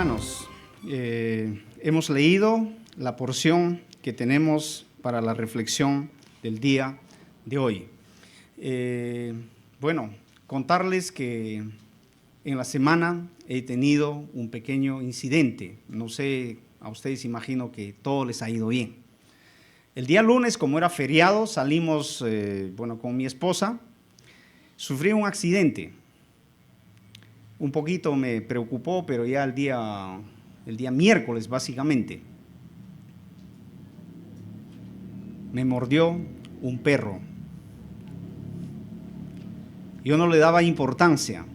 hermanos, hemos leído la porción que tenemos para la reflexión del día de hoy. Contarles que en la semana he tenido un pequeño incidente. No sé, a ustedes imagino que todo les ha ido bien. El día lunes, como era feriado, salimos con mi esposa. Sufrí un accidente. Un poquito me preocupó, pero ya el día miércoles, básicamente, me mordió un perro. Yo no le daba importancia.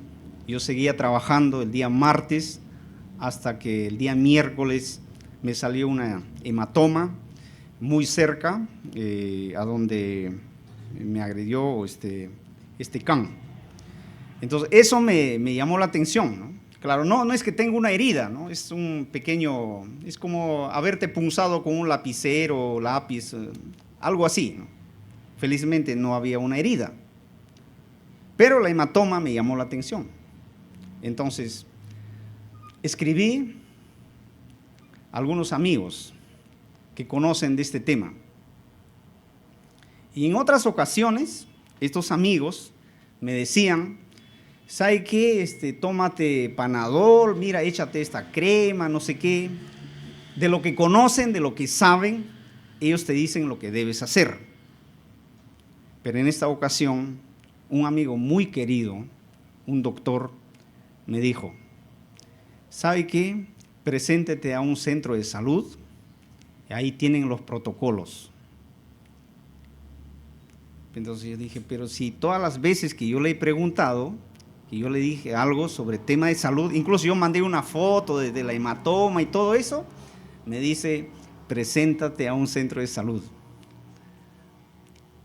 Yo seguía trabajando el día martes hasta que el día miércoles me salió una hematoma muy cerca a donde me agredió este can. Entonces, eso me llamó la atención, ¿no? Claro, no es que tenga una herida, ¿no? Es un pequeño, es como haberte punzado con un lapicero, lápiz, algo así, ¿no? Felizmente no había una herida, pero la hematoma me llamó la atención. Entonces, escribí a algunos amigos que conocen de este tema. Y en otras ocasiones, estos amigos me decían: ¿sabe qué? Tómate Panadol, mira, échate esta crema, no sé qué. De lo que conocen, de lo que saben, ellos te dicen lo que debes hacer. Pero en esta ocasión, un amigo muy querido, un doctor, me dijo: ¿sabe qué? Preséntete a un centro de salud, y ahí tienen los protocolos. Entonces yo dije, pero si todas las veces que yo le he preguntado, que yo le dije algo sobre tema de salud, incluso yo mandé una foto de la hematoma y todo eso, me dice: preséntate a un centro de salud.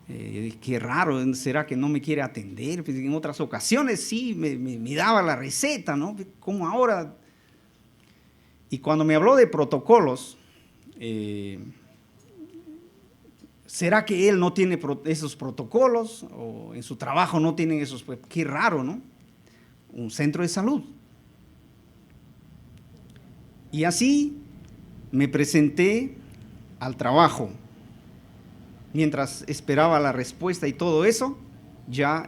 Yo dije, qué raro, ¿será que no me quiere atender? Pues en otras ocasiones sí, me daba la receta, ¿no? ¿Cómo ahora? Y cuando me habló de protocolos, ¿será que él no tiene esos protocolos? ¿O en su trabajo no tienen esos? Pues qué raro, ¿no? Un centro de salud. Y así me presenté al trabajo. Mientras esperaba la respuesta y todo eso, ya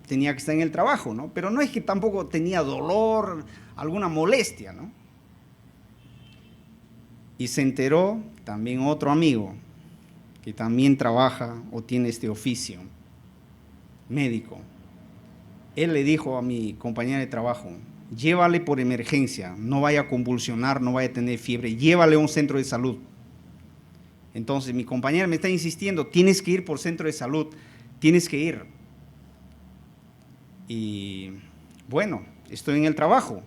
tenía que estar en el trabajo, ¿no? Pero no es que tampoco tenía dolor, alguna molestia, ¿no? Y se enteró también otro amigo que también trabaja o tiene este oficio, médico. Él le dijo a mi compañera de trabajo: llévale por emergencia, no vaya a convulsionar, no vaya a tener fiebre, llévale a un centro de salud. Entonces mi compañera me está insistiendo: tienes que ir por centro de salud, tienes que ir. Y bueno, estoy en el trabajo,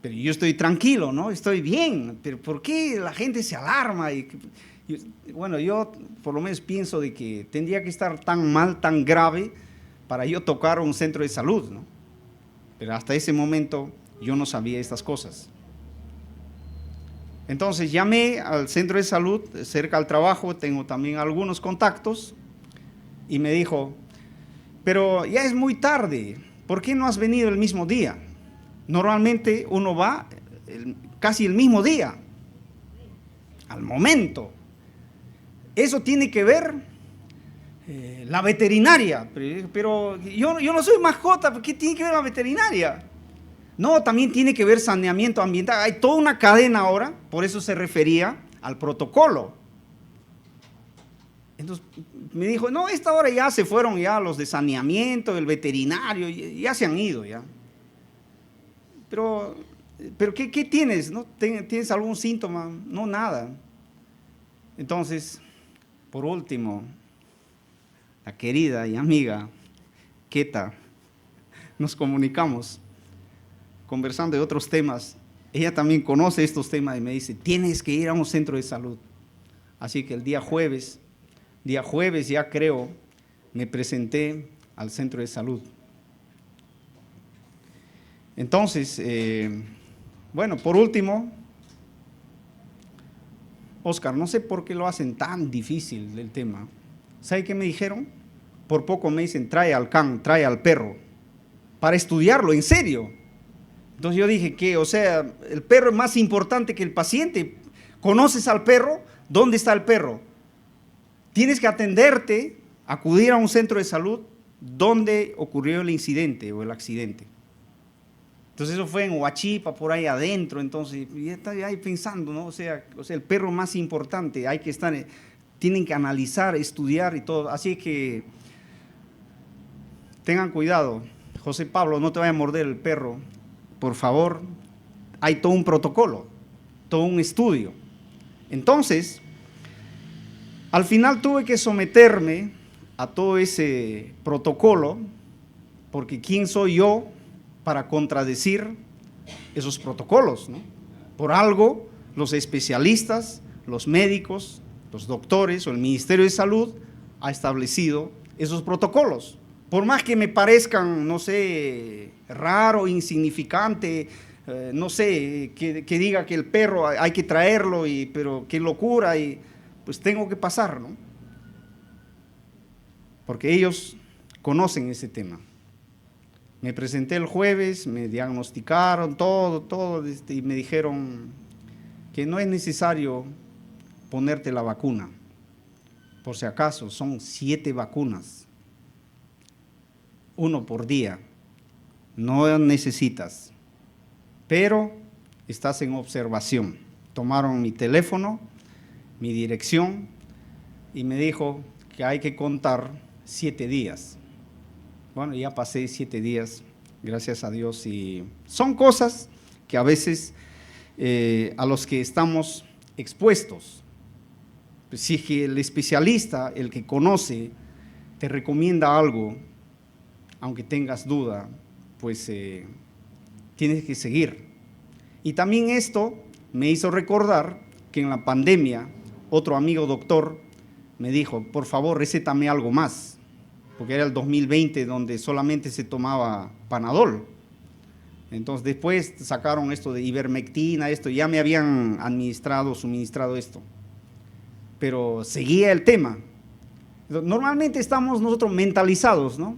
pero yo estoy tranquilo, ¿no? Estoy bien, pero ¿por qué la gente se alarma? Yo por lo menos pienso de que tendría que estar tan mal, tan grave, para yo tocar un centro de salud, ¿no? Pero hasta ese momento yo no sabía estas cosas. Entonces llamé al centro de salud cerca al trabajo, tengo también algunos contactos, y me dijo: pero ya es muy tarde, ¿por qué no has venido el mismo día? Normalmente uno va casi el mismo día, al momento. Eso tiene que ver la veterinaria, pero yo no soy mascota, ¿qué tiene que ver la veterinaria? No, también tiene que ver saneamiento ambiental, hay toda una cadena ahora, por eso se refería al protocolo. Entonces me dijo: no, a esta hora ya se fueron ya los de saneamiento, el veterinario, ya se han ido ya. Pero ¿qué tienes? ¿No? ¿Tienes algún síntoma? No, nada. Entonces, por último, la querida y amiga Keta, nos comunicamos, conversando de otros temas. Ella también conoce estos temas y me dice: tienes que ir a un centro de salud. Así que el día jueves ya creo, me presenté al centro de salud. Entonces, por último, Oscar, no sé por qué lo hacen tan difícil el tema. ¿Sabe qué me dijeron? Por poco me dicen: trae al can, trae al perro, para estudiarlo, en serio. Entonces yo dije que, o sea, el perro es más importante que el paciente. ¿Conoces al perro? ¿Dónde está el perro? Tienes que atenderte, acudir a un centro de salud donde ocurrió el incidente o el accidente. Entonces eso fue en Huachipa, por ahí adentro, entonces ya está ahí pensando, ¿no? O sea, el perro más importante, hay que estar, tienen que analizar, estudiar y todo. Así que tengan cuidado, José Pablo, no te vaya a morder el perro, por favor. Hay todo un protocolo, todo un estudio. Entonces, al final tuve que someterme a todo ese protocolo, porque ¿quién soy yo para contradecir esos protocolos, ¿no? Por algo, los especialistas, los médicos, los doctores o el Ministerio de Salud ha establecido esos protocolos. Por más que me parezcan, no sé, raro, insignificante, no sé, que diga que el perro hay que traerlo, pero qué locura, pues tengo que pasar, ¿no? Porque ellos conocen ese tema. Me presenté el jueves, me diagnosticaron todo, y me dijeron que no es necesario ponerte la vacuna. Por si acaso, son 7 vacunas, 1 por día. No necesitas, pero estás en observación. Tomaron mi teléfono, mi dirección y me dijo que hay que contar 7 días. Bueno, ya pasé 7 días, gracias a Dios, y son cosas que a veces a los que estamos expuestos. Pues si el especialista, el que conoce, te recomienda algo, aunque tengas duda, pues tienes que seguir. Y también esto me hizo recordar que en la pandemia, otro amigo doctor me dijo, por favor, recétame algo más, porque era el 2020 donde solamente se tomaba Panadol. Entonces después sacaron esto de ivermectina, ya me habían suministrado esto, pero seguía el tema. Normalmente estamos nosotros mentalizados, ¿no?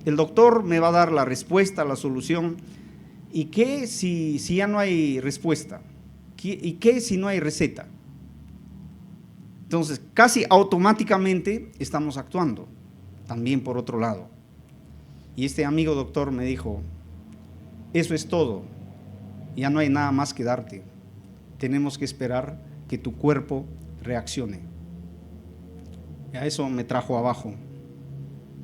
El doctor me va a dar la respuesta, la solución. ¿Y qué si ya no hay respuesta? ¿Y qué si no hay receta? Entonces casi automáticamente estamos actuando. También por otro lado. Y este amigo doctor me dijo, eso es todo, ya no hay nada más que darte, tenemos que esperar que tu cuerpo reaccione. Y a eso me trajo abajo.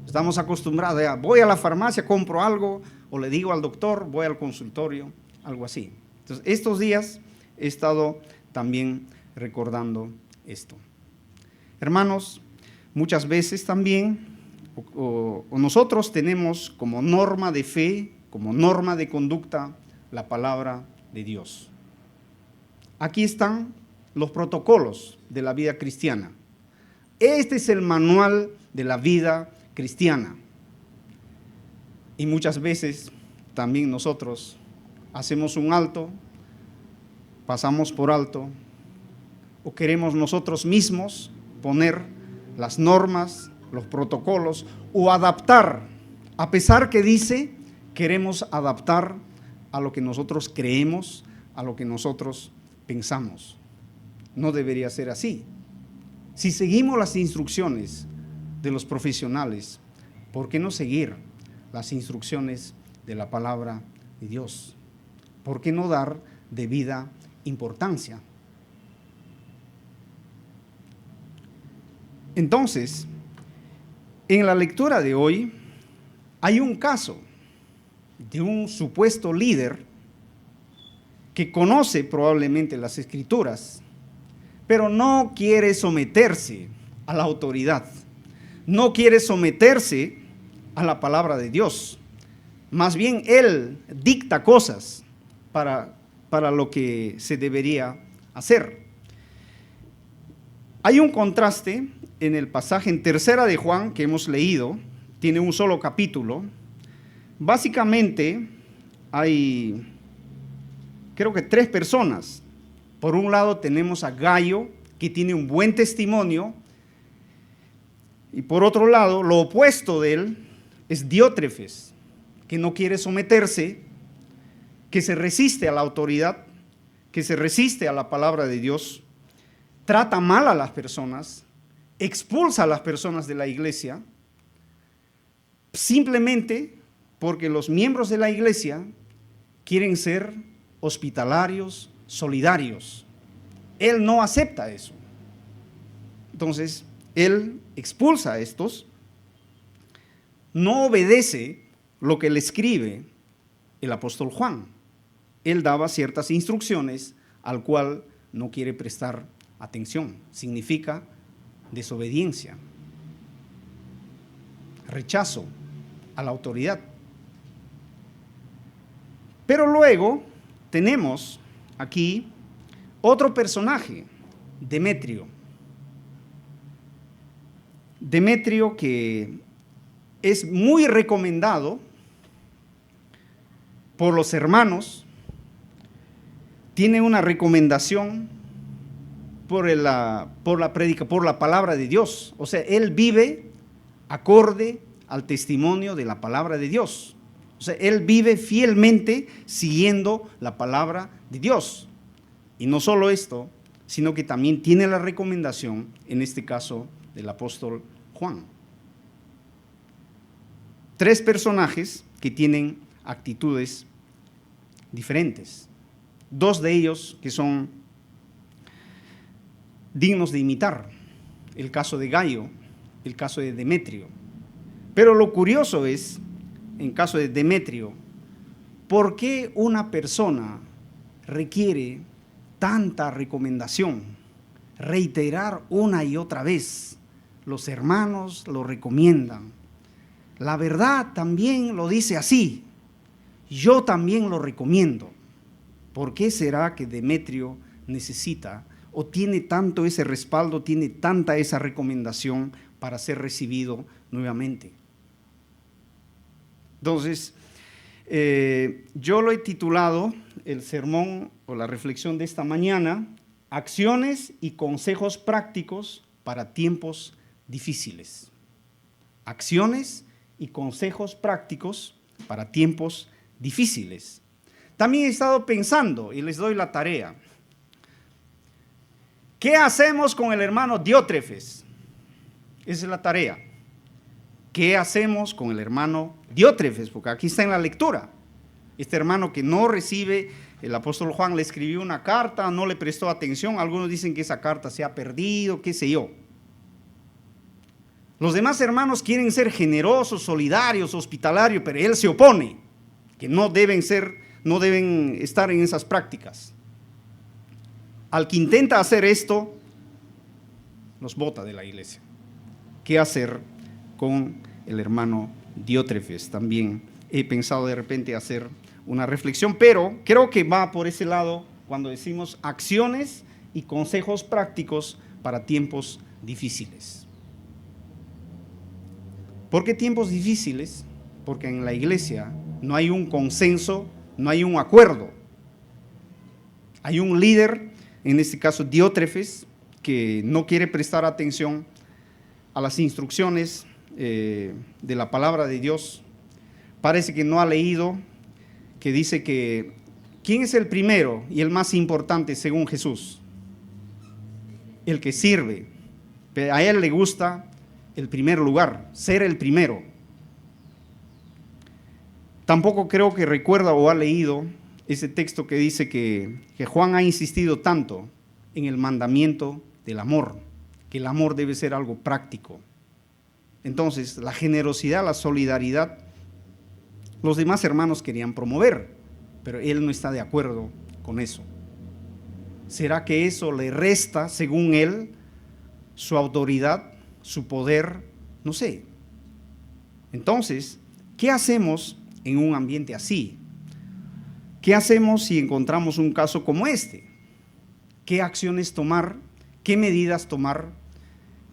Estamos acostumbrados, voy a la farmacia, compro algo, o le digo al doctor, voy al consultorio, algo así. Entonces, estos días he estado también recordando esto. Hermanos, muchas veces también o nosotros tenemos como norma de fe, como norma de conducta, la palabra de Dios. Aquí están los protocolos de la vida cristiana. Este es el manual de la vida cristiana. Y muchas veces también nosotros hacemos un alto, pasamos por alto, o queremos nosotros mismos poner las normas, los protocolos, o adaptar, a pesar que dice, queremos adaptar a lo que nosotros creemos, a lo que nosotros pensamos. No debería ser así. Si seguimos las instrucciones de los profesionales, ¿por qué no seguir las instrucciones de la palabra de Dios? ¿Por qué no dar debida importancia? Entonces, en la lectura de hoy hay un caso de un supuesto líder que conoce probablemente las Escrituras, pero no quiere someterse a la autoridad, no quiere someterse a la palabra de Dios. Más bien él dicta cosas para lo que se debería hacer. Hay un contraste en el pasaje en 3 de Juan que hemos leído, tiene un solo capítulo. Básicamente hay, creo que 3 personas. Por un lado tenemos a Gayo, que tiene un buen testimonio, y por otro lado, lo opuesto de él es Diótrefes, que no quiere someterse que se resiste a la autoridad, que se resiste a la palabra de Dios, trata mal a las personas, expulsa a las personas de la iglesia, simplemente porque los miembros de la iglesia quieren ser hospitalarios, solidarios. Él no acepta eso. Entonces, él expulsa a estos, no obedece lo que le escribe el apóstol Juan. Él daba ciertas instrucciones al cual no quiere prestar atención. Significa desobediencia, rechazo a la autoridad. Pero luego tenemos aquí otro personaje, Demetrio. Demetrio, que es muy recomendado por los hermanos, tiene una recomendación por la palabra de Dios. O sea, él vive acorde al testimonio de la palabra de Dios. O sea, él vive fielmente siguiendo la palabra de Dios. Y no solo esto, sino que también tiene la recomendación, en este caso, del apóstol Juan. 3 personajes que tienen actitudes diferentes. 2 de ellos que son dignos de imitar. El caso de Gayo, el caso de Demetrio. Pero lo curioso es, en caso de Demetrio, ¿por qué una persona requiere tanta recomendación? Reiterar una y otra vez. Los hermanos lo recomiendan. La verdad también lo dice así. Yo también lo recomiendo. ¿Por qué será que Demetrio necesita o tiene tanto ese respaldo, tiene tanta esa recomendación para ser recibido nuevamente? Entonces, yo lo he titulado el sermón o la reflexión de esta mañana, acciones y consejos prácticos para tiempos difíciles. Acciones y consejos prácticos para tiempos difíciles. También he estado pensando, y les doy la tarea, ¿qué hacemos con el hermano Diótrefes? Esa es la tarea. ¿Qué hacemos con el hermano Diótrefes? Porque aquí está en la lectura. Este hermano que no recibe, el apóstol Juan le escribió una carta, no le prestó atención, algunos dicen que esa carta se ha perdido, qué sé yo. Los demás hermanos quieren ser generosos, solidarios, hospitalarios, pero él se opone, que no deben estar en esas prácticas. Al que intenta hacer esto, los bota de la iglesia. ¿Qué hacer con el hermano Diótrefes? También he pensado de repente hacer una reflexión, pero creo que va por ese lado cuando decimos acciones y consejos prácticos para tiempos difíciles. ¿Por qué tiempos difíciles? Porque en la iglesia no hay un consenso, no hay un acuerdo. Hay un líder, en este caso Diótrefes, que no quiere prestar atención a las instrucciones de la palabra de Dios. Parece que no ha leído, que dice que ¿quién es el primero y el más importante según Jesús? El que sirve. Pero a él le gusta el primer lugar, ser el primero. Tampoco creo que recuerda o ha leído ese texto que dice que Juan ha insistido tanto en el mandamiento del amor, que el amor debe ser algo práctico. Entonces, la generosidad, la solidaridad, los demás hermanos querían promover, pero él no está de acuerdo con eso. ¿Será que eso le resta, según él, su autoridad, su poder? No sé. Entonces, ¿qué hacemos en un ambiente así? ¿Qué hacemos si encontramos un caso como este? ¿Qué acciones tomar? ¿Qué medidas tomar?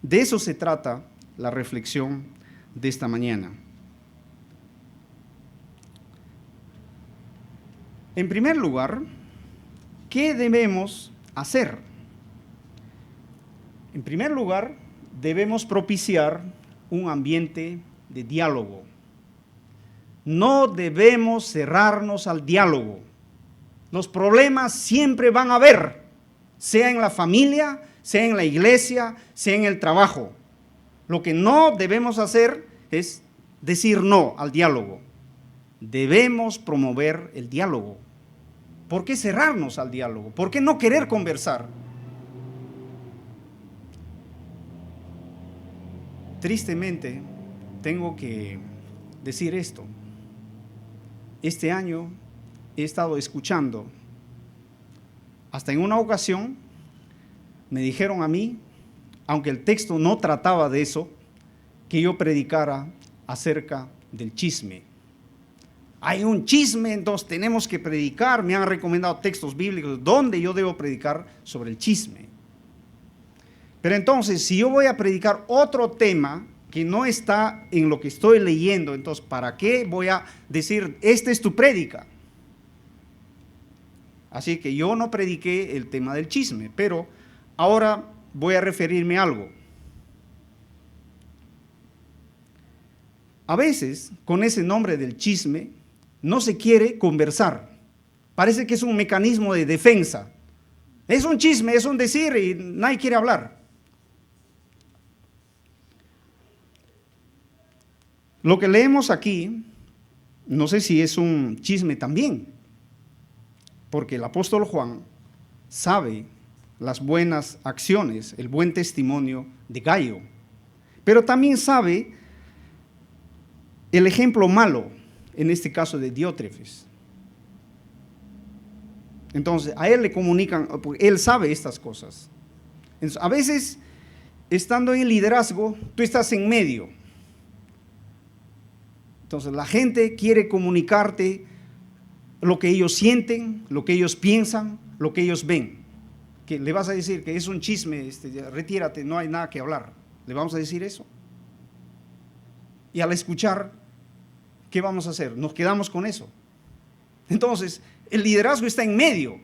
De eso se trata la reflexión de esta mañana. En primer lugar, ¿qué debemos hacer? En primer lugar, debemos propiciar un ambiente de diálogo. No debemos cerrarnos al diálogo. Los problemas siempre van a haber, sea en la familia, sea en la iglesia, sea en el trabajo. Lo que no debemos hacer es decir no al diálogo. Debemos promover el diálogo. ¿Por qué cerrarnos al diálogo? ¿Por qué no querer conversar? Tristemente, tengo que decir esto. Este año he estado escuchando, hasta en una ocasión me dijeron a mí, aunque el texto no trataba de eso, que yo predicara acerca del chisme. Hay un chisme, entonces tenemos que predicar. Me han recomendado textos bíblicos donde yo debo predicar sobre el chisme. Pero entonces, si yo voy a predicar otro tema que no está en lo que estoy leyendo, entonces, ¿para qué voy a decir, esta es tu prédica? Así que yo no prediqué el tema del chisme, pero ahora voy a referirme a algo. A veces, con ese nombre del chisme, no se quiere conversar. Parece que es un mecanismo de defensa. Es un chisme, es un decir y nadie quiere hablar. Lo que leemos aquí, no sé si es un chisme también, porque el apóstol Juan sabe las buenas acciones, el buen testimonio de Gayo, pero también sabe el ejemplo malo, en este caso de Diótrefes. Entonces, a él le comunican, porque él sabe estas cosas. Entonces, a veces, estando en el liderazgo, tú estás en medio. Entonces, la gente quiere comunicarte lo que ellos sienten, lo que ellos piensan, lo que ellos ven. Que le vas a decir que es un chisme, retírate, no hay nada que hablar. ¿Le vamos a decir eso? Y al escuchar, ¿qué vamos a hacer? Nos quedamos con eso. Entonces, el liderazgo está en medio.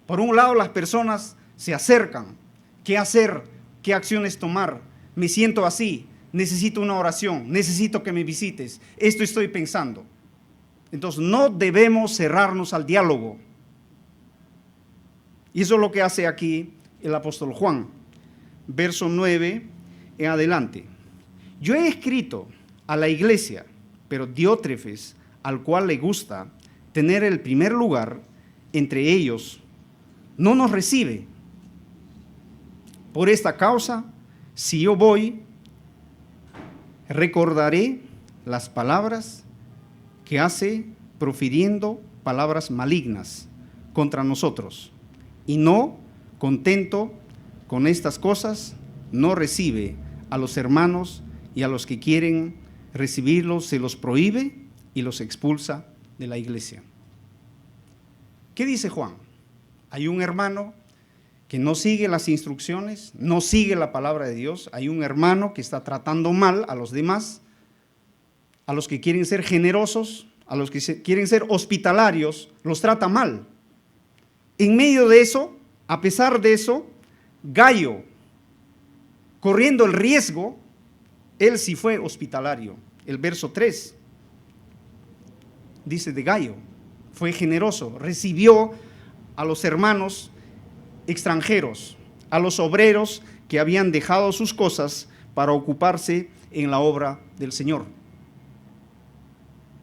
Por un lado, las personas se acercan. ¿Qué hacer? ¿Qué acciones tomar? Me siento así, necesito una oración, necesito que me visites. Esto estoy pensando. Entonces, no debemos cerrarnos al diálogo. Y eso es lo que hace aquí el apóstol Juan. Verso 9 en adelante. Yo he escrito a la iglesia, pero Diótrefes, al cual le gusta tener el primer lugar entre ellos, no nos recibe. Por esta causa, si yo voy, recordaré las palabras que hace profiriendo palabras malignas contra nosotros. Y no, contento con estas cosas, no recibe a los hermanos y a los que quieren recibirlos, se los prohíbe y los expulsa de la iglesia. ¿Qué dice Juan? Hay un hermano que no sigue las instrucciones, no sigue la palabra de Dios. Hay un hermano que está tratando mal a los demás, a los que quieren ser generosos, a los que quieren ser hospitalarios, los trata mal. En medio de eso, a pesar de eso, Gayo, corriendo el riesgo, él sí fue hospitalario. El verso 3 dice de Gayo, fue generoso, recibió a los hermanos extranjeros, a los obreros que habían dejado sus cosas para ocuparse en la obra del Señor.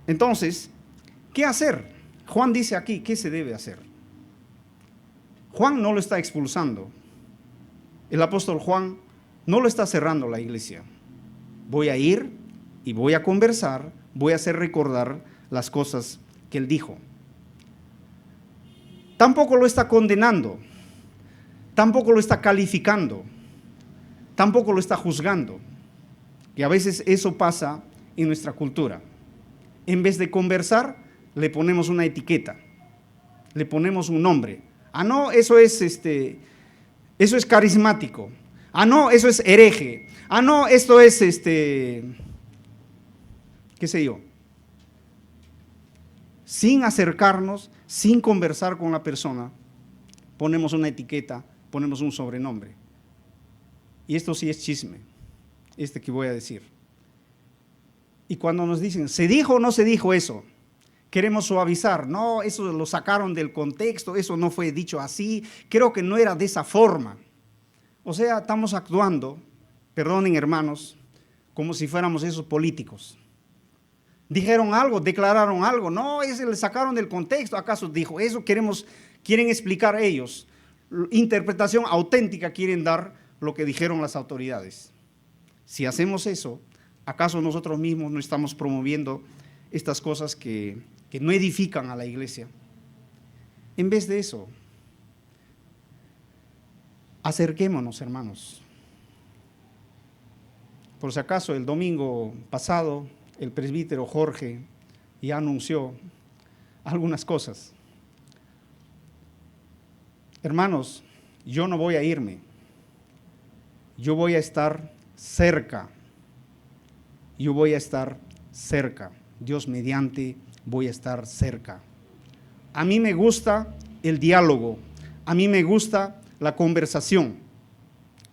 Entonces, ¿qué hacer? Juan dice aquí, ¿qué se debe hacer? Juan no lo está expulsando. El apóstol Juan no lo está cerrando la iglesia. Voy a ir y voy a conversar, voy a hacer recordar las cosas que él dijo. Tampoco lo está condenando, tampoco lo está calificando, tampoco lo está juzgando. Y a veces eso pasa en nuestra cultura. En vez de conversar, le ponemos una etiqueta, le ponemos un nombre. Ah, no, eso es carismático. Ah, no, eso es hereje. Ah, no, esto es qué sé yo. Sin acercarnos, sin conversar con la persona, ponemos una etiqueta, ponemos un sobrenombre. Y esto sí es chisme, que voy a decir. Y cuando nos dicen, ¿se dijo o no se dijo eso? Queremos suavizar. No, eso lo sacaron del contexto, eso no fue dicho así. Creo que no era de esa forma. O sea, estamos actuando, perdonen hermanos, como si fuéramos esos políticos. Dijeron algo, declararon algo. No, ese le sacaron del contexto. ¿Acaso dijo eso? Quieren explicar ellos. Interpretación auténtica quieren dar lo que dijeron las autoridades. Si hacemos eso, ¿acaso nosotros mismos no estamos promoviendo estas cosas que no edifican a la iglesia? En vez de eso, acerquémonos, hermanos. Por si acaso, el domingo pasado, el presbítero Jorge ya anunció algunas cosas. Hermanos, yo no voy a irme. Yo voy a estar cerca. Yo voy a estar cerca. Dios mediante, voy a estar cerca. A mí me gusta el diálogo. A mí me gusta la conversación.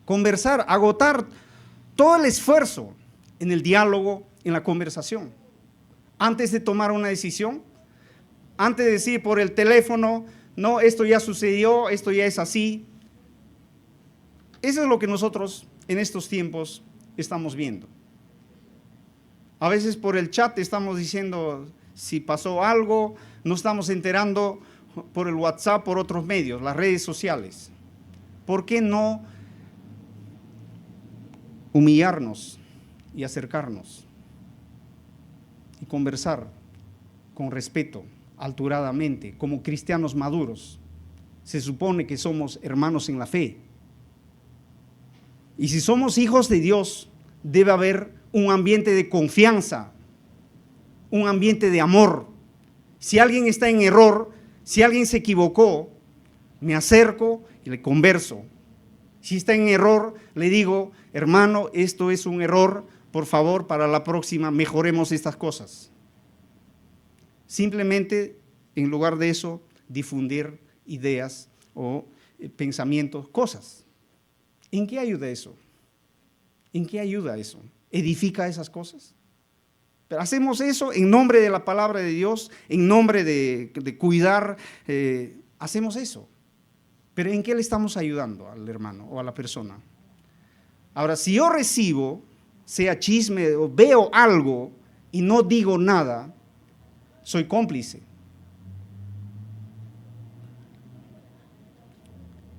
Conversar, agotar todo el esfuerzo en el diálogo, en la conversación. Antes de tomar una decisión, antes de decir por el teléfono, no, esto ya sucedió, esto ya es así. Eso es lo que nosotros en estos tiempos estamos viendo. A veces por el chat estamos diciendo si pasó algo, nos estamos enterando por el WhatsApp, por otros medios, las redes sociales. ¿Por qué no humillarnos y acercarnos y conversar con respeto, alturadamente, como cristianos maduros? Se supone que somos hermanos en la fe. Y si somos hijos de Dios, debe haber un ambiente de confianza, un ambiente de amor. Si alguien está en error, si alguien se equivocó, me acerco y le converso. Si está en error, le digo, hermano, esto es un error, por favor, para la próxima mejoremos estas cosas. Simplemente, en lugar de eso, difundir ideas o pensamientos, cosas. ¿En qué ayuda eso? ¿En qué ayuda eso? ¿Edifica esas cosas? Pero hacemos eso en nombre de la palabra de Dios, en nombre de cuidar, hacemos eso. Pero ¿en qué le estamos ayudando al hermano o a la persona? Ahora, si yo recibo, sea chisme o veo algo y no digo nada, soy cómplice.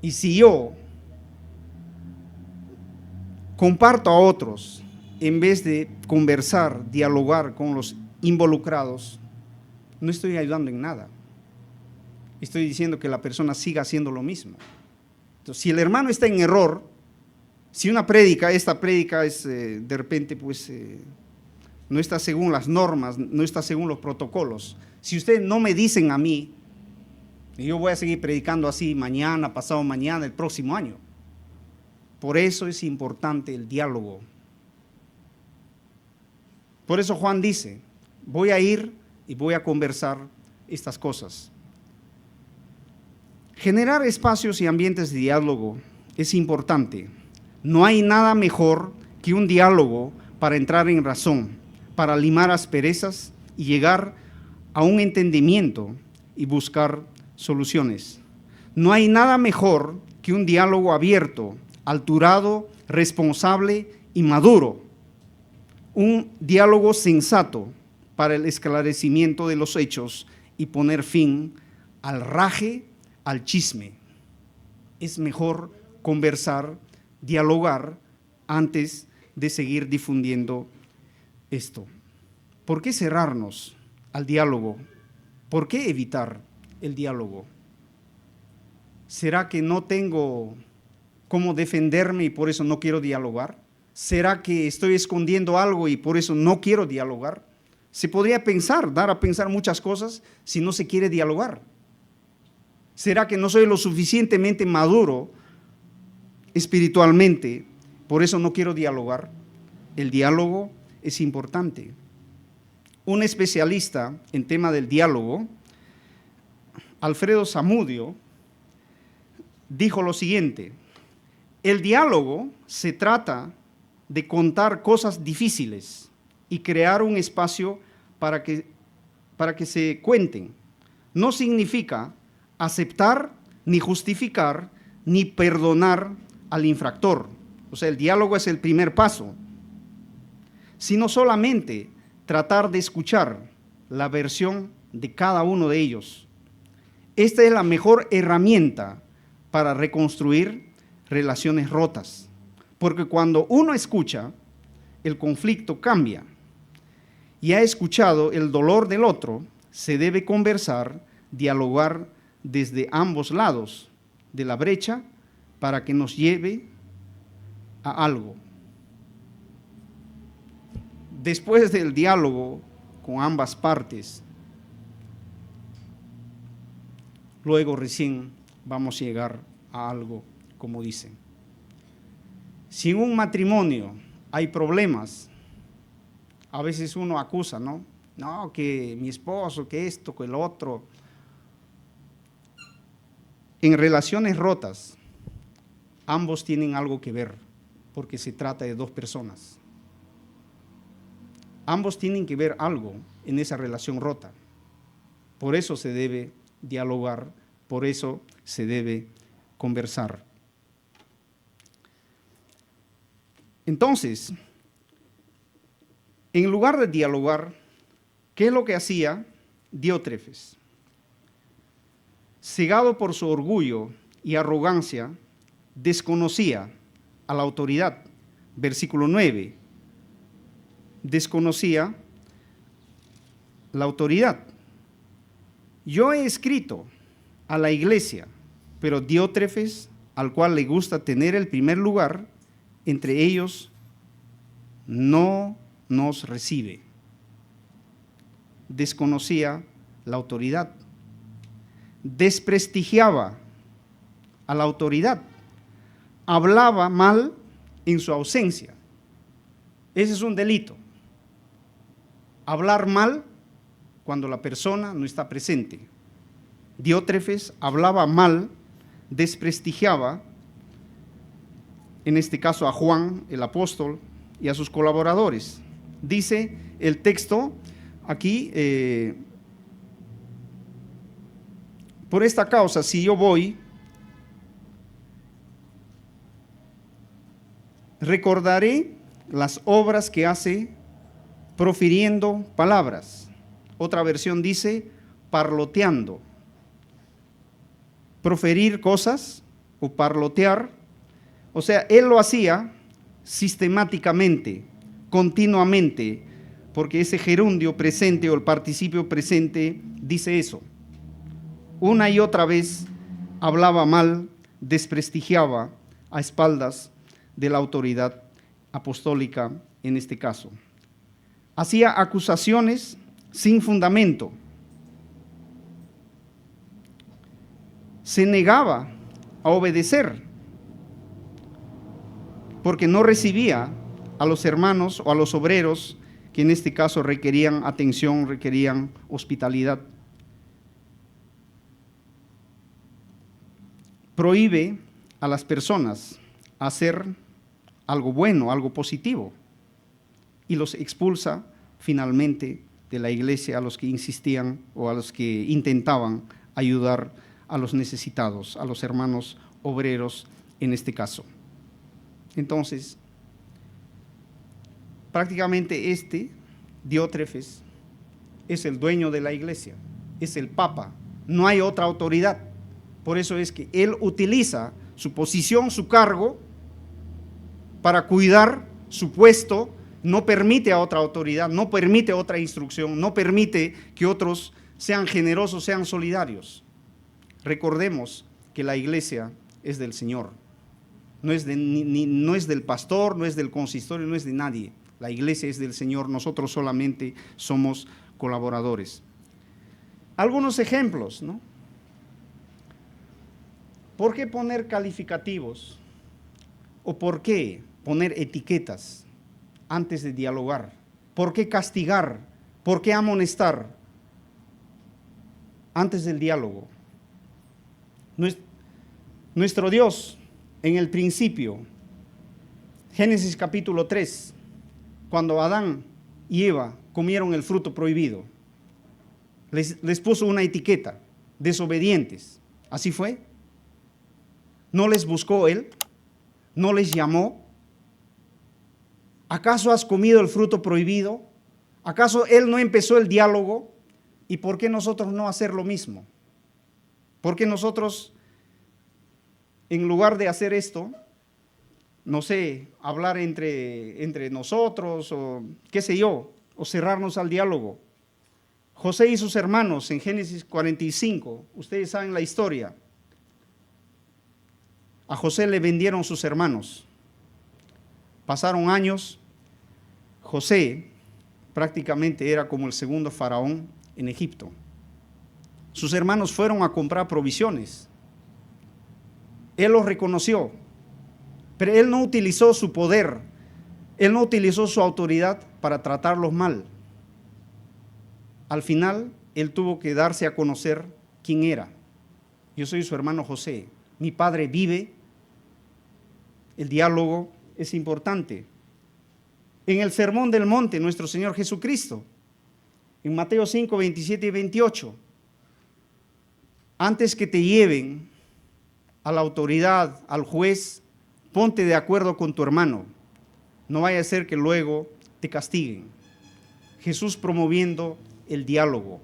Y si yo comparto a otros, en vez de conversar, dialogar con los involucrados, no estoy ayudando en nada. Estoy diciendo que la persona siga haciendo lo mismo. Entonces, si el hermano está en error, si una prédica, esta prédica es de repente pues no está según las normas, no está según los protocolos, si ustedes no me dicen a mí, yo voy a seguir predicando así mañana, pasado mañana, el próximo año. Por eso es importante el diálogo. Por eso Juan dice, voy a ir y voy a conversar estas cosas. Generar espacios y ambientes de diálogo es importante. No hay nada mejor que un diálogo para entrar en razón, para limar asperezas y llegar a un entendimiento y buscar soluciones. No hay nada mejor que un diálogo abierto, alturado, responsable y maduro. Un diálogo sensato para el esclarecimiento de los hechos y poner fin al raje, al chisme. Es mejor conversar, dialogar antes de seguir difundiendo esto. ¿Por qué cerrarnos al diálogo? ¿Por qué evitar el diálogo? ¿Será que no tengo cómo defenderme y por eso no quiero dialogar? ¿Será que estoy escondiendo algo y por eso no quiero dialogar? Se podría pensar, dar a pensar muchas cosas si no se quiere dialogar. ¿Será que no soy lo suficientemente maduro espiritualmente, por eso no quiero dialogar? El diálogo es importante. Un especialista en tema del diálogo, Alfredo Zamudio, dijo lo siguiente: el diálogo se trata de contar cosas difíciles y crear un espacio para que para que se cuenten. No significa aceptar, ni justificar, ni perdonar al infractor. O sea, el diálogo es el primer paso, sino solamente tratar de escuchar la versión de cada uno de ellos. Esta es la mejor herramienta para reconstruir relaciones rotas, porque cuando uno escucha, el conflicto cambia. Y ha escuchado el dolor del otro, se debe conversar, dialogar desde ambos lados de la brecha para que nos lleve a algo. Después del diálogo con ambas partes, luego recién vamos a llegar a algo, como dicen. Si en un matrimonio hay problemas, a veces uno acusa, ¿no? No, que mi esposo, que esto, que el otro. En relaciones rotas, ambos tienen algo que ver, porque se trata de dos personas. Ambos tienen que ver algo en esa relación rota. Por eso se debe dialogar, por eso se debe conversar. Entonces, en lugar de dialogar, ¿qué es lo que hacía Diótrefes? Cegado por su orgullo y arrogancia, desconocía a la autoridad. Versículo 9. Desconocía la autoridad. Yo he escrito a la iglesia, pero Diótrefes, al cual le gusta tener el primer lugar, entre ellos no nos recibe. Desconocía la autoridad. Desprestigiaba a la autoridad. Hablaba mal en su ausencia. Ese es un delito. Hablar mal cuando la persona no está presente. Diótrefes hablaba mal, desprestigiaba, en este caso a Juan, el apóstol, y a sus colaboradores. Dice el texto aquí, por esta causa, si yo voy, recordaré las obras que hace profiriendo palabras. Otra versión dice parloteando. Proferir cosas o parlotear, o sea, él lo hacía sistemáticamente, continuamente, porque ese gerundio presente o el participio presente dice eso. Una y otra vez hablaba mal, desprestigiaba a espaldas de la autoridad apostólica en este caso. Hacía acusaciones sin fundamento. Se negaba a obedecer porque no recibía a los hermanos o a los obreros que en este caso requerían atención, requerían hospitalidad. Prohíbe a las personas hacer algo bueno, algo positivo, y los expulsa finalmente de la iglesia a los que insistían o a los que intentaban ayudar a los necesitados, a los hermanos obreros en este caso. Entonces, prácticamente Diótrefes es el dueño de la iglesia, es el papa, no hay otra autoridad. Por eso es que él utiliza su posición, su cargo, para cuidar su puesto, no permite a otra autoridad, no permite otra instrucción, no permite que otros sean generosos, sean solidarios. Recordemos que la iglesia es del Señor, no es del pastor, no es del consistorio, no es de nadie. La iglesia es del Señor, nosotros solamente somos colaboradores. Algunos ejemplos, ¿no? ¿Por qué poner calificativos? ¿O por qué poner etiquetas antes de dialogar? ¿Por qué castigar? ¿Por qué amonestar antes del diálogo? Nuestro Dios, en el principio, Génesis capítulo 3, cuando Adán y Eva comieron el fruto prohibido, Les puso una etiqueta, desobedientes. ¿Así fue? ¿No les buscó él? ¿No les llamó? ¿Acaso has comido el fruto prohibido? ¿Acaso él no empezó el diálogo? ¿Y por qué nosotros no hacer lo mismo? ¿Por qué nosotros, en lugar de hacer esto, no sé, hablar entre nosotros o qué sé yo, o cerrarnos al diálogo? José y sus hermanos en Génesis 45, ustedes saben la historia. A José le vendieron sus hermanos. Pasaron años. José prácticamente era como el segundo faraón en Egipto. Sus hermanos fueron a comprar provisiones. Él los reconoció, pero él no utilizó su poder, él no utilizó su autoridad para tratarlos mal. Al final, él tuvo que darse a conocer quién era. Yo soy su hermano José, mi padre vive. El diálogo es importante. En el Sermón del Monte, nuestro Señor Jesucristo, en Mateo 5, 27 y 28, antes que te lleven a la autoridad, al juez, ponte de acuerdo con tu hermano. No vaya a ser que luego te castiguen. Jesús promoviendo el diálogo.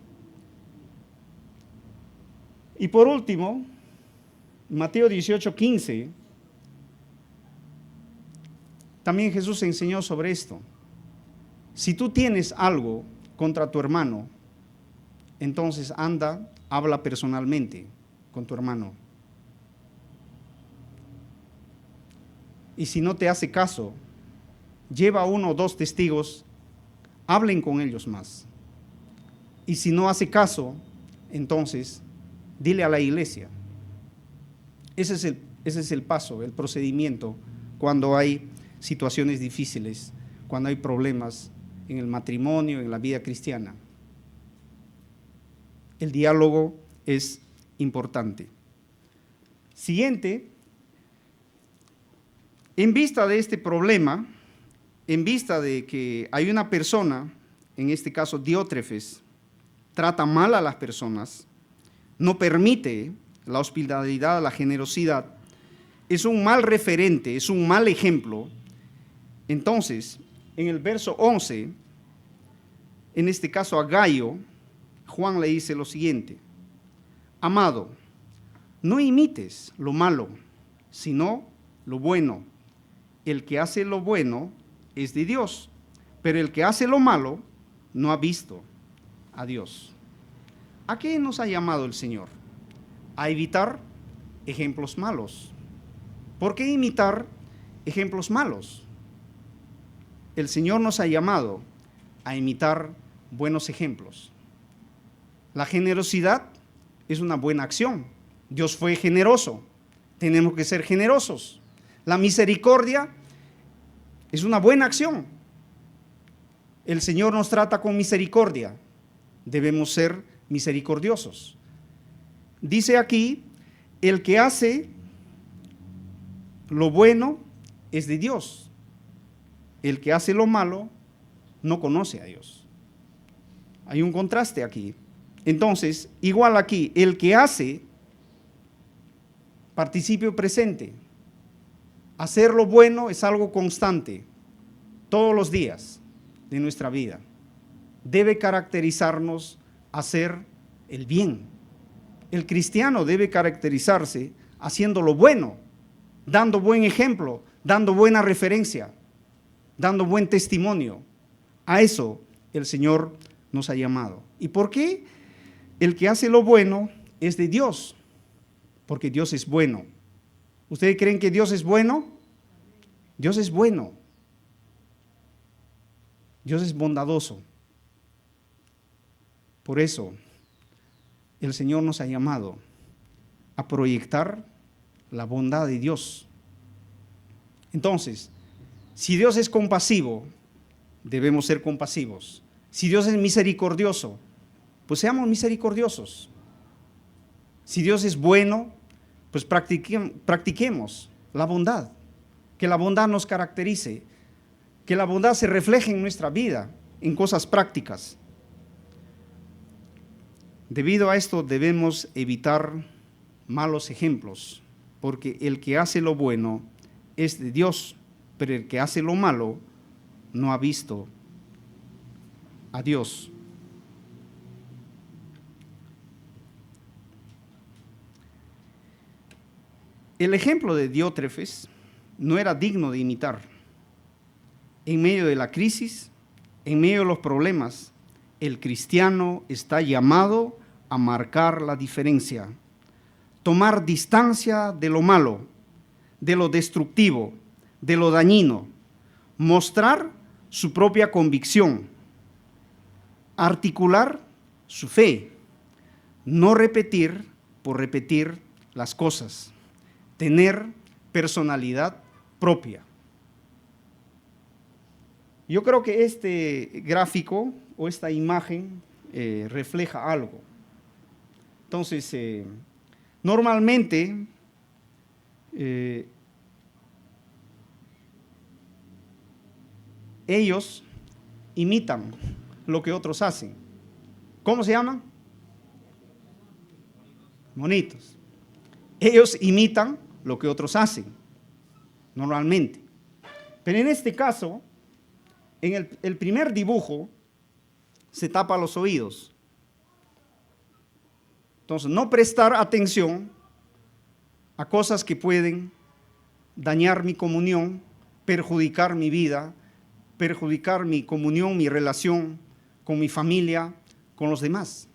Y por último, Mateo 18, 15, también Jesús enseñó sobre esto. Si tú tienes algo contra tu hermano, entonces anda, habla personalmente con tu hermano. Y si no te hace caso, lleva 1 o 2 testigos, hablen con ellos más. Y si no hace caso, entonces dile a la iglesia. Ese es el paso, el procedimiento cuando hay situaciones difíciles, cuando hay problemas en el matrimonio, en la vida cristiana. El diálogo es importante. Siguiente, en vista de este problema, en vista de que hay una persona, en este caso Diótrefes, trata mal a las personas, no permite la hospitalidad, la generosidad, es un mal referente, es un mal ejemplo. Entonces, en el verso 11, en este caso a Gayo, Juan le dice lo siguiente: amado, no imites lo malo, sino lo bueno. El que hace lo bueno es de Dios, pero el que hace lo malo no ha visto a Dios. ¿A qué nos ha llamado el Señor? A evitar ejemplos malos. ¿Por qué imitar ejemplos malos? El Señor nos ha llamado a imitar buenos ejemplos. La generosidad es una buena acción. Dios fue generoso. Tenemos que ser generosos. La misericordia es una buena acción. El Señor nos trata con misericordia. Debemos ser misericordiosos. Dice aquí, el que hace lo bueno es de Dios. El que hace lo malo no conoce a Dios. Hay un contraste aquí. Entonces, igual aquí, el que hace, participio presente. Hacer lo bueno es algo constante, todos los días de nuestra vida. Debe caracterizarnos hacer el bien. El cristiano debe caracterizarse haciendo lo bueno, dando buen ejemplo, dando buena referencia, dando buen testimonio. A eso el Señor nos ha llamado. ¿Y por qué? El que hace lo bueno es de Dios, porque Dios es bueno. ¿Ustedes creen que Dios es bueno? Dios es bueno. Dios es bondadoso. Por eso, el Señor nos ha llamado a proyectar la bondad de Dios. Entonces, si Dios es compasivo, debemos ser compasivos. Si Dios es misericordioso, pues seamos misericordiosos. Si Dios es bueno, pues practiquemos la bondad. Que la bondad nos caracterice, que la bondad se refleje en nuestra vida, en cosas prácticas. Debido a esto debemos evitar malos ejemplos, porque el que hace lo bueno es de Dios, pero el que hace lo malo no ha visto a Dios. El ejemplo de Diótrefes no era digno de imitar. En medio de la crisis, en medio de los problemas, el cristiano está llamado a marcar la diferencia, tomar distancia de lo malo, de lo destructivo, de lo dañino, mostrar su propia convicción, articular su fe, no repetir por repetir las cosas, tener personalidad propia. Yo creo que este gráfico o esta imagen refleja algo. Entonces, normalmente ellos imitan lo que otros hacen. ¿Cómo se llaman? Monitos. Ellos imitan lo que otros hacen, normalmente. Pero en este caso, en el primer dibujo, se tapa los oídos. Entonces, no prestar atención a cosas que pueden dañar mi comunión, perjudicar mi vida, perjudicar mi comunión, mi relación con mi familia, con los demás.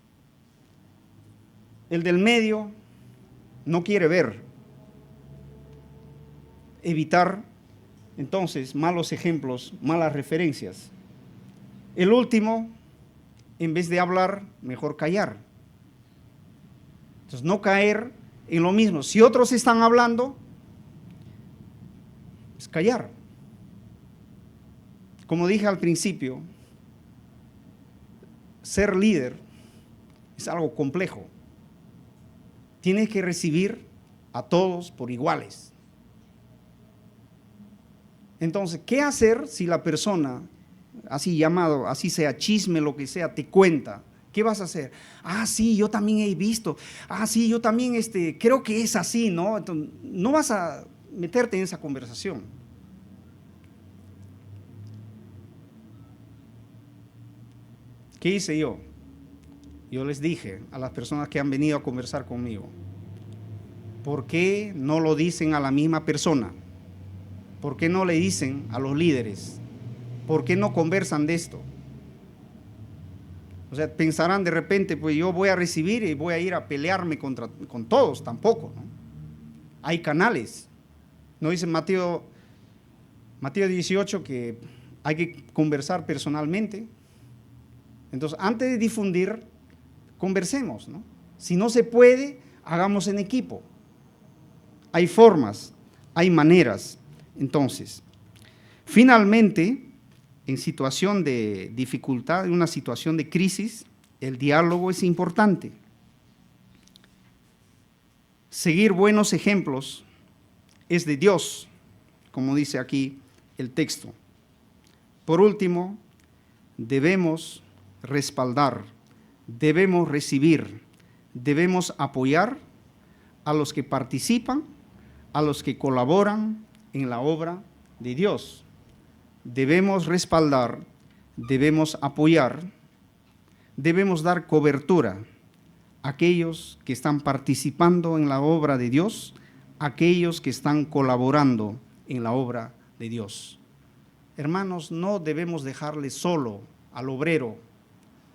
El del medio no quiere ver. Evitar, entonces, malos ejemplos, malas referencias. El último, en vez de hablar, mejor callar. Entonces, no caer en lo mismo. Si otros están hablando, es callar. Como dije al principio, ser líder es algo complejo. Tienes que recibir a todos por iguales. Entonces, ¿qué hacer si la persona, así llamado, así sea chisme, lo que sea, te cuenta? ¿Qué vas a hacer? Ah, sí, yo también he visto. Ah, sí, yo también creo que es así, ¿no? Entonces, no vas a meterte en esa conversación. ¿Qué hice yo? Yo les dije a las personas que han venido a conversar conmigo, ¿por qué no lo dicen a la misma persona? ¿Por qué no le dicen a los líderes? ¿Por qué no conversan de esto? O sea, pensarán de repente, pues yo voy a recibir y voy a ir a pelearme con todos, tampoco, ¿no? Hay canales. ¿No dice Mateo 18 que hay que conversar personalmente? Entonces, antes de difundir, conversemos, ¿no? Si no se puede, hagamos en equipo. Hay formas, hay maneras. Entonces, finalmente, en situación de dificultad, en una situación de crisis, el diálogo es importante. Seguir buenos ejemplos es de Dios, como dice aquí el texto. Por último, debemos respaldar, debemos recibir, debemos apoyar a los que participan, a los que colaboran en la obra de Dios. Debemos respaldar, debemos apoyar, debemos dar cobertura a aquellos que están participando en la obra de Dios, a aquellos que están colaborando en la obra de Dios. Hermanos, no debemos dejarle solo al obrero,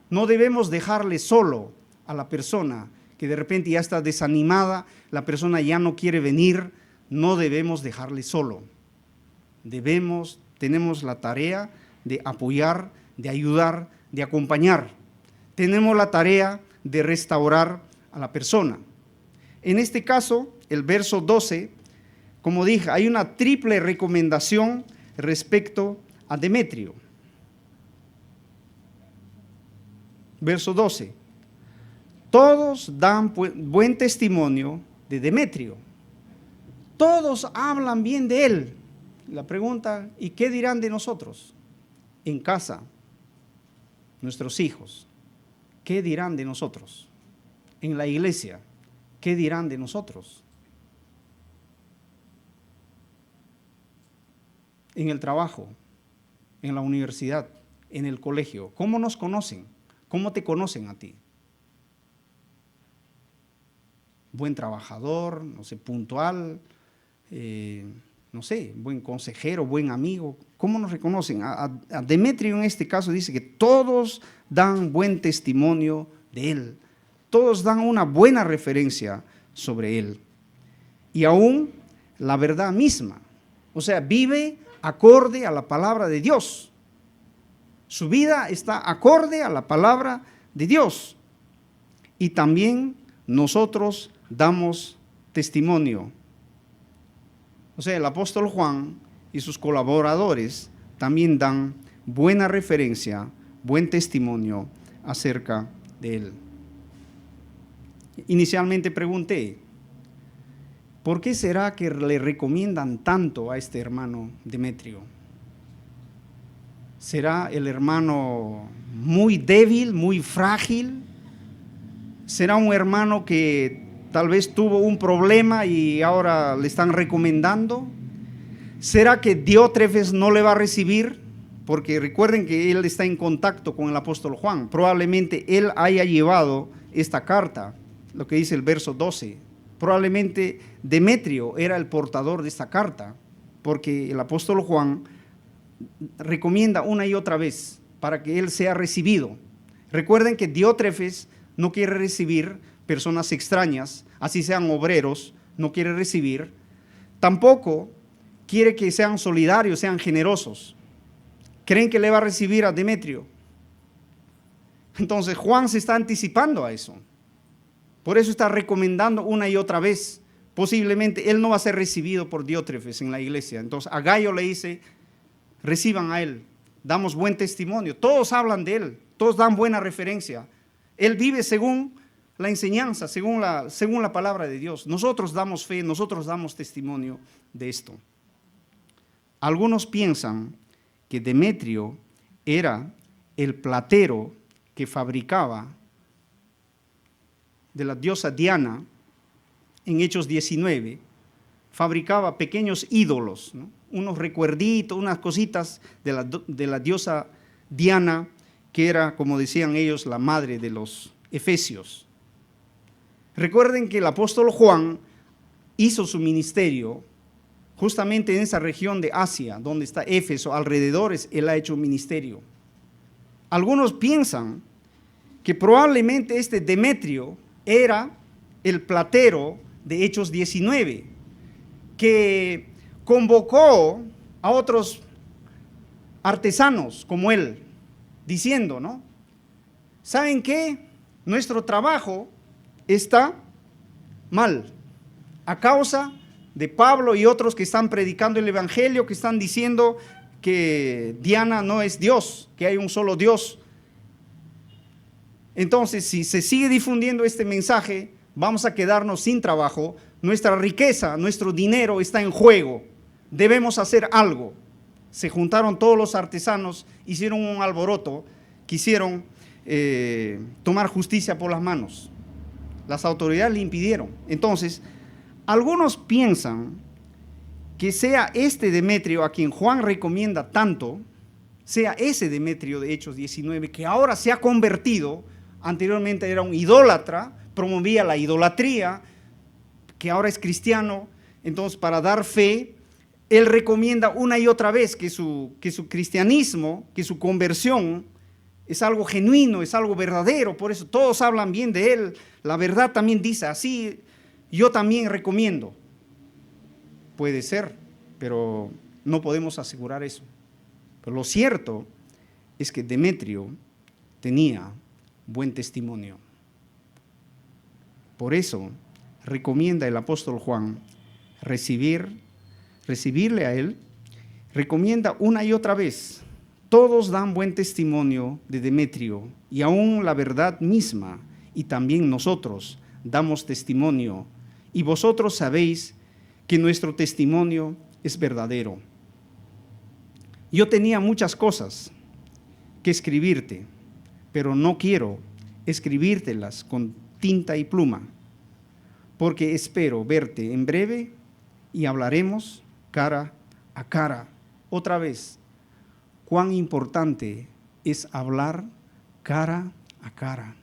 no debemos dejarle solo a la persona que de repente ya está desanimada, la persona ya no quiere venir. No debemos dejarle solo. Tenemos la tarea de apoyar, de ayudar, de acompañar. Tenemos la tarea de restaurar a la persona. En este caso, el verso 12, como dije, hay una triple recomendación respecto a Demetrio. Verso 12. Todos dan buen testimonio de Demetrio. Todos hablan bien de él. La pregunta, ¿y qué dirán de nosotros? En casa, nuestros hijos, ¿qué dirán de nosotros? en la iglesia, ¿qué dirán de nosotros? En el trabajo, en la universidad, en el colegio, ¿cómo nos conocen? ¿Cómo te conocen a ti? Buen trabajador, no sé, puntual, no sé, buen consejero, buen amigo. ¿Cómo nos reconocen? A Demetrio en este caso dice que todos dan buen testimonio de él. Todos dan una buena referencia sobre él. Y aún la verdad misma. O sea, vive acorde a la palabra de Dios. Su vida está acorde a la palabra de Dios. Y también nosotros damos testimonio. O sea, el apóstol Juan y sus colaboradores también dan buena referencia, buen testimonio acerca de él. Inicialmente pregunté, ¿por qué será que le recomiendan tanto a este hermano Demetrio? ¿Será el hermano muy débil, muy frágil? ¿Será un hermano que tal vez tuvo un problema y ahora le están recomendando? ¿Será que Diótrefes no le va a recibir? Porque recuerden que él está en contacto con el apóstol Juan. Probablemente él haya llevado esta carta, lo que dice el verso 12. Probablemente Demetrio era el portador de esta carta, porque el apóstol Juan recomienda una y otra vez para que él sea recibido. Recuerden que Diótrefes no quiere recibir personas extrañas, así sean obreros, no quiere recibir. Tampoco quiere que sean solidarios, sean generosos. ¿Creen que le va a recibir a Demetrio? Entonces Juan se está anticipando a eso. Por eso está recomendando una y otra vez. Posiblemente él no va a ser recibido por Diótrefes en la iglesia. Entonces a Gayo le dice, reciban a él, damos buen testimonio. Todos hablan de él, todos dan buena referencia. Él vive según la enseñanza, según la palabra de Dios. Nosotros damos fe, nosotros damos testimonio de esto. Algunos piensan que Demetrio era el platero que fabricaba de la diosa Diana en Hechos 19, fabricaba pequeños ídolos, ¿no? Unos recuerditos, unas cositas de la diosa Diana, que era, como decían ellos, la madre de los efesios. Recuerden que el apóstol Juan hizo su ministerio justamente en esa región de Asia, donde está Éfeso, alrededores, él ha hecho un ministerio. Algunos piensan que probablemente este Demetrio era el platero de Hechos 19, que convocó a otros artesanos como él, diciendo, ¿no? ¿Saben qué? Nuestro trabajo está mal a causa de Pablo y otros que están predicando el evangelio, que están diciendo que Diana no es Dios, que hay un solo Dios. Entonces, si se sigue difundiendo este mensaje, vamos a quedarnos sin trabajo, nuestra riqueza, nuestro dinero está en juego, debemos hacer algo. Se juntaron todos los artesanos, hicieron un alboroto, quisieron tomar justicia por las manos. Las autoridades le impidieron. Entonces, algunos piensan que sea este Demetrio a quien Juan recomienda tanto, sea ese Demetrio de Hechos 19, que ahora se ha convertido, anteriormente era un idólatra, promovía la idolatría, que ahora es cristiano. Entonces, para dar fe, él recomienda una y otra vez que su cristianismo, que su conversión es algo genuino, es algo verdadero. Por eso todos hablan bien de él. La verdad también dice así, yo también recomiendo. Puede ser, pero no podemos asegurar eso. Pero lo cierto es que Demetrio tenía buen testimonio. Por eso recomienda el apóstol Juan recibirle a él, recomienda una y otra vez. Todos dan buen testimonio de Demetrio y aún la verdad misma, y también nosotros damos testimonio, y vosotros sabéis que nuestro testimonio es verdadero. Yo tenía muchas cosas que escribirte, pero no quiero escribírtelas con tinta y pluma, porque espero verte en breve y hablaremos cara a cara. Otra vez, cuán importante es hablar cara a cara.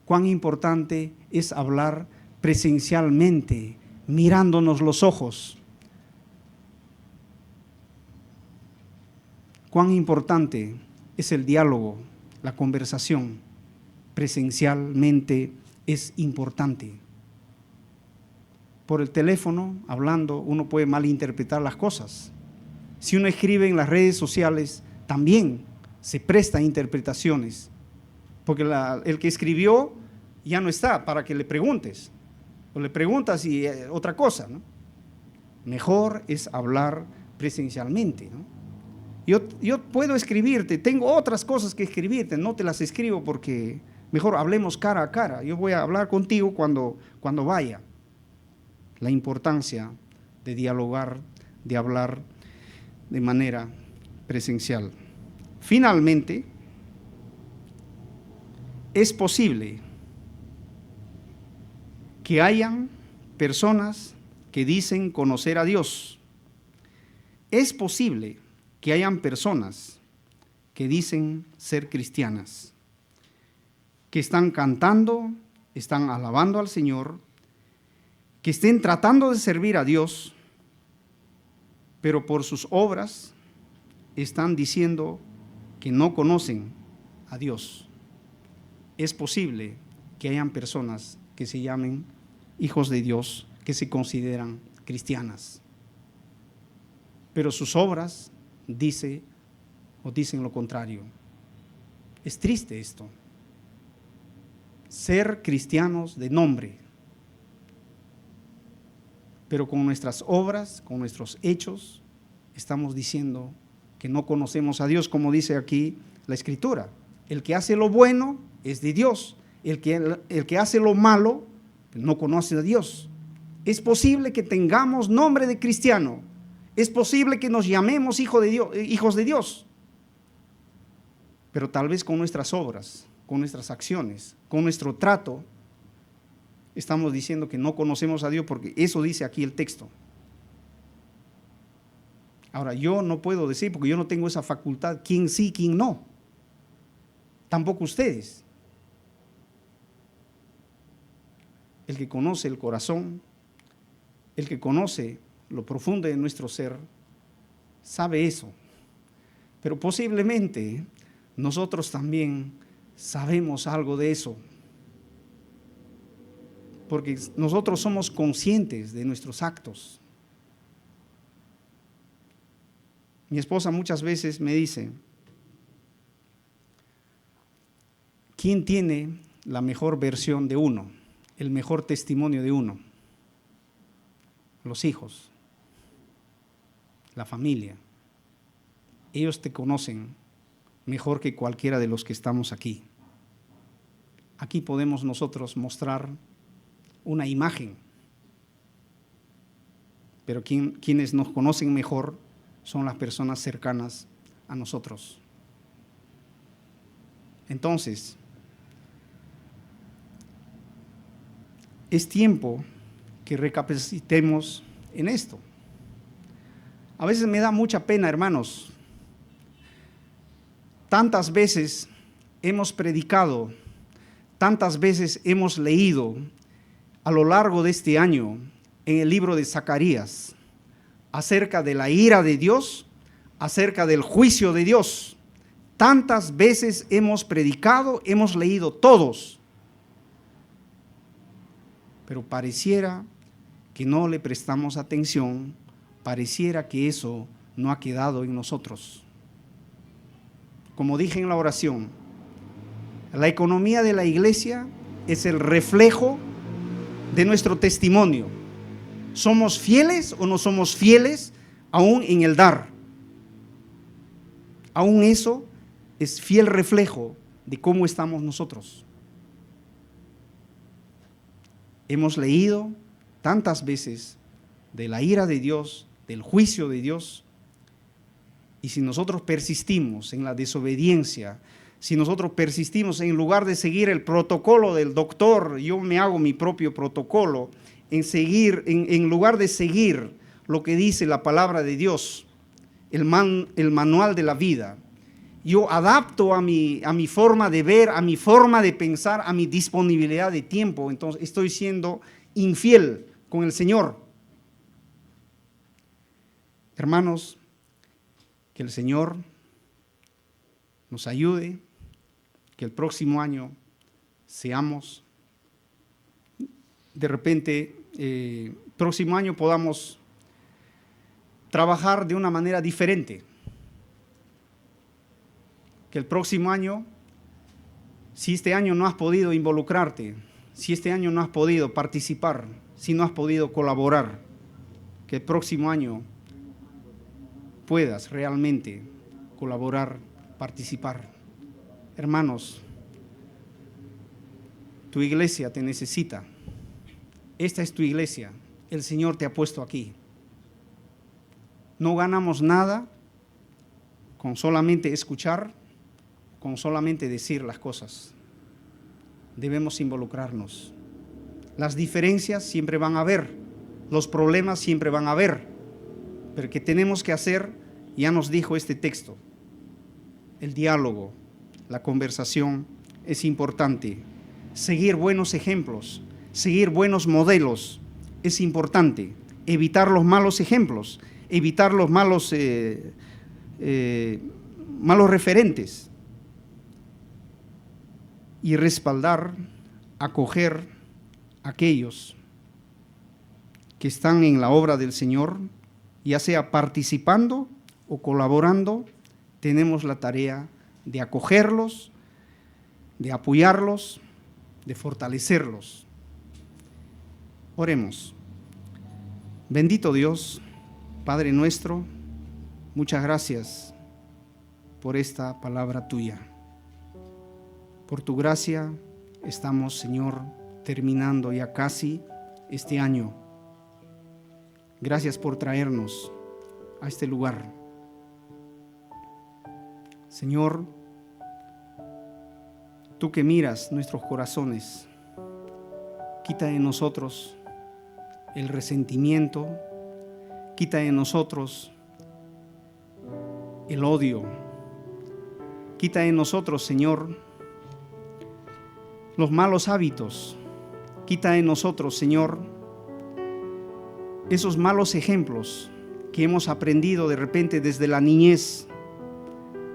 Cuán importante es hablar presencialmente, mirándonos los ojos. Cuán importante es el diálogo, la conversación. Presencialmente es importante. Por el teléfono, hablando, uno puede malinterpretar las cosas. Si uno escribe en las redes sociales, también se presta a interpretaciones, porque el que escribió ya no está para que le preguntes, o le preguntas y otra cosa, ¿no? Mejor es hablar presencialmente, ¿no? Yo puedo escribirte, tengo otras cosas que escribirte, no te las escribo porque mejor hablemos cara a cara. Yo voy a hablar contigo cuando vaya. La importancia de dialogar, de hablar de manera presencial. Finalmente, es posible que hayan personas que dicen conocer a Dios. Es posible que hayan personas que dicen ser cristianas, que están cantando, están alabando al Señor, que estén tratando de servir a Dios, pero por sus obras están diciendo que no conocen a Dios. Es posible que hayan personas que se llamen hijos de Dios, que se consideran cristianas, pero sus obras dicen lo contrario. Es triste esto. Ser cristianos de nombre, pero con nuestras obras, con nuestros hechos, estamos diciendo que no conocemos a Dios, como dice aquí la Escritura. El que hace lo bueno es de Dios, el que hace lo malo no conoce a Dios. Es posible que tengamos nombre de cristiano, es posible que nos llamemos hijos de Dios, pero tal vez con nuestras obras, con nuestras acciones, con nuestro trato, estamos diciendo que no conocemos a Dios, porque eso dice aquí el texto. Ahora, yo no puedo decir, porque yo no tengo esa facultad, quién sí, quién no. Tampoco ustedes. El que conoce el corazón, el que conoce lo profundo de nuestro ser, sabe eso. Pero posiblemente nosotros también sabemos algo de eso, porque nosotros somos conscientes de nuestros actos. Mi esposa muchas veces me dice, ¿quién tiene la mejor versión de uno, el mejor testimonio de uno? Los hijos, la familia. Ellos te conocen mejor que cualquiera de los que estamos aquí. Aquí podemos nosotros mostrar una imagen, pero quienes nos conocen mejor son las personas cercanas a nosotros. Entonces, es tiempo que recapacitemos en esto. A veces me da mucha pena, hermanos. Tantas veces hemos predicado, tantas veces hemos leído a lo largo de este año en el libro de Zacarías acerca de la ira de Dios, acerca del juicio de Dios. Tantas veces hemos predicado, hemos leído todos, pero pareciera que no le prestamos atención, pareciera que eso no ha quedado en nosotros. Como dije en la oración, la economía de la iglesia es el reflejo de nuestro testimonio. ¿Somos fieles o no somos fieles aún en el dar? Aún eso es fiel reflejo de cómo estamos nosotros. Hemos leído tantas veces de la ira de Dios, del juicio de Dios, y si nosotros persistimos en la desobediencia, si nosotros persistimos en lugar de seguir el protocolo del doctor, yo me hago mi propio protocolo, en lugar de seguir lo que dice la palabra de Dios, el manual de la vida, yo adapto a mi forma de ver, a mi forma de pensar, a mi disponibilidad de tiempo. Entonces estoy siendo infiel con el Señor. Hermanos, que el Señor nos ayude, que el próximo año seamos, de repente, próximo año podamos trabajar de una manera diferente. Que el próximo año, si este año no has podido involucrarte, si este año no has podido participar, si no has podido colaborar, que el próximo año puedas realmente colaborar, participar. Hermanos, tu iglesia te necesita. Esta es tu iglesia. El Señor te ha puesto aquí. No ganamos nada con solamente escuchar, con solamente decir las cosas. Debemos involucrarnos. Las diferencias siempre van a haber, los problemas siempre van a haber, pero ¿qué tenemos que hacer? Ya nos dijo este texto. El diálogo, la conversación es importante. Seguir buenos ejemplos, seguir buenos modelos es importante. Evitar los malos ejemplos, evitar los malos referentes. Y respaldar, acoger a aquellos que están en la obra del Señor, ya sea participando o colaborando. Tenemos la tarea de acogerlos, de apoyarlos, de fortalecerlos. Oremos. Bendito Dios, Padre nuestro, muchas gracias por esta palabra tuya. Por tu gracia estamos, Señor, terminando ya casi este año. Gracias por traernos a este lugar. Señor, tú que miras nuestros corazones, quita de nosotros el resentimiento, quita de nosotros el odio, quita de nosotros, Señor, los malos hábitos, quita de nosotros, Señor, esos malos ejemplos que hemos aprendido de repente desde la niñez,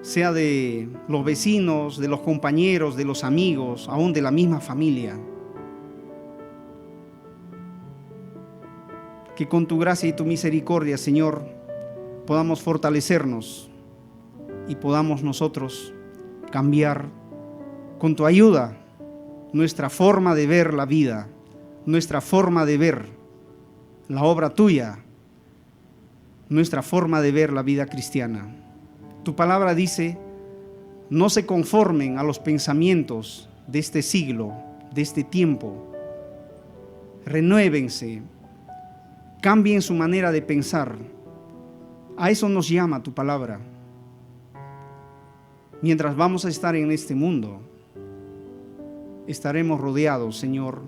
sea de los vecinos, de los compañeros, de los amigos, aún de la misma familia. Que con tu gracia y tu misericordia, Señor, podamos fortalecernos y podamos nosotros cambiar con tu ayuda nuestra forma de ver la vida, nuestra forma de ver la obra tuya, nuestra forma de ver la vida cristiana. Tu palabra dice: no se conformen a los pensamientos de este siglo, de este tiempo. Renuévense, cambien su manera de pensar. A eso nos llama tu palabra. Mientras vamos a estar en este mundo, estaremos rodeados, Señor,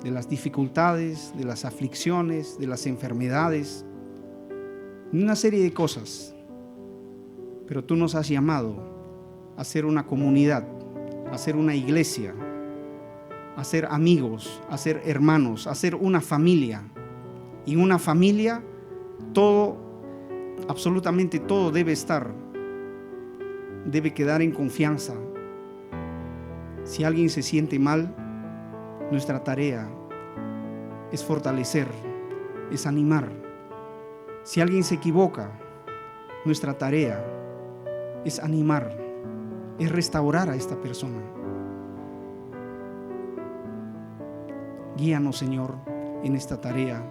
de las dificultades, de las aflicciones, de las enfermedades, de una serie de cosas. Pero tú nos has llamado a ser una comunidad, a ser una iglesia, a ser amigos, a ser hermanos, a ser una familia. Y en una familia todo, absolutamente todo debe quedar en confianza. Si alguien se siente mal, nuestra tarea es fortalecer, es animar. Si alguien se equivoca, nuestra tarea es animar, es restaurar a esta persona. Guíanos, Señor, en esta tarea.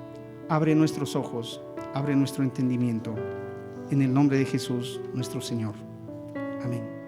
Abre nuestros ojos, abre nuestro entendimiento. En el nombre de Jesús, nuestro Señor. Amén.